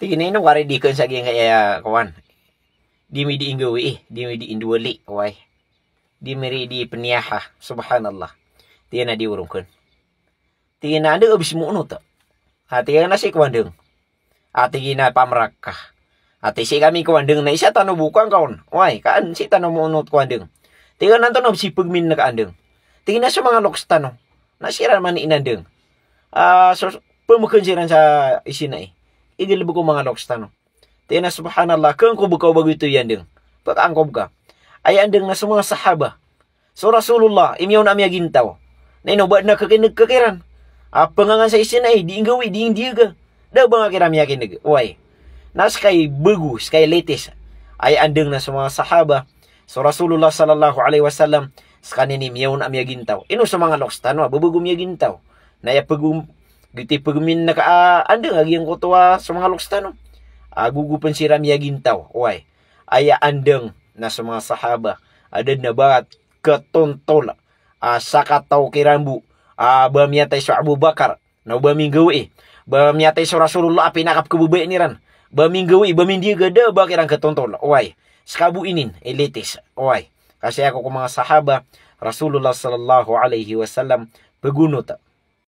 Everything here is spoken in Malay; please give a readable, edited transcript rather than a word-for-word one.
Tingin no wari di kan sa kaya kawan. Di mi di inggawi di mi di indwali wai. Di mi di peniaha subhanallah. Tingin na di urungkan. Tingin na ada abis mo no ta. Tingin na si kwandeng. Tingin na pamrakah. Si kami kwandeng na isa tanong bukang kawan. Wai kan si tanong mo no kwandeng. Tingin na tanong si pagmin na kaandeng. Tingin na sa mga loks tanong. Nasiran man inandeng. So pumukunsiran sa isinay. Igilbo ko mga loks tanong. Tingin na subhanallah. Kung ko bukaw bago ito yan deng. Pagkaangkob ka. Ay andeng na sa mga sahaba. So Rasulullah. Imyaw na amya gintaw. Na inubad na kakiran. Pengangan sa isinay. Di inggawi. Di indiga. Da ba nga kiram yakin. Uy. Nas kay bagus. Kay latest. Ay andeng na sa mga sahaba. So Rasulullah sallallahu alaihi wasallam. Sa kanini imyaw na amya gintaw. Ino sa mga loks tanong. Babagum ya gintaw. Na ya pagum. Giti pagmin na ka. Andeng agiyang kutuwa sa mga loks tanong. Gugupan si Ramya gintaw. Uy. Aya andeng na sa mga sahaba. Adad na ba katontol. Sakataw kirambu. Bamiyatay sa Abu Bakar. Na baminggawi. Bamiyatay sa Rasulullah. Pinakap kabubay ni ran. Baminggawi. Bamindiga da ba kirang katontol. Uy. Skabu inin. Elitis. Uy. Kasi ako kung mga sahaba. Rasulullah sallallahu alaihi wasallam. Pagunot.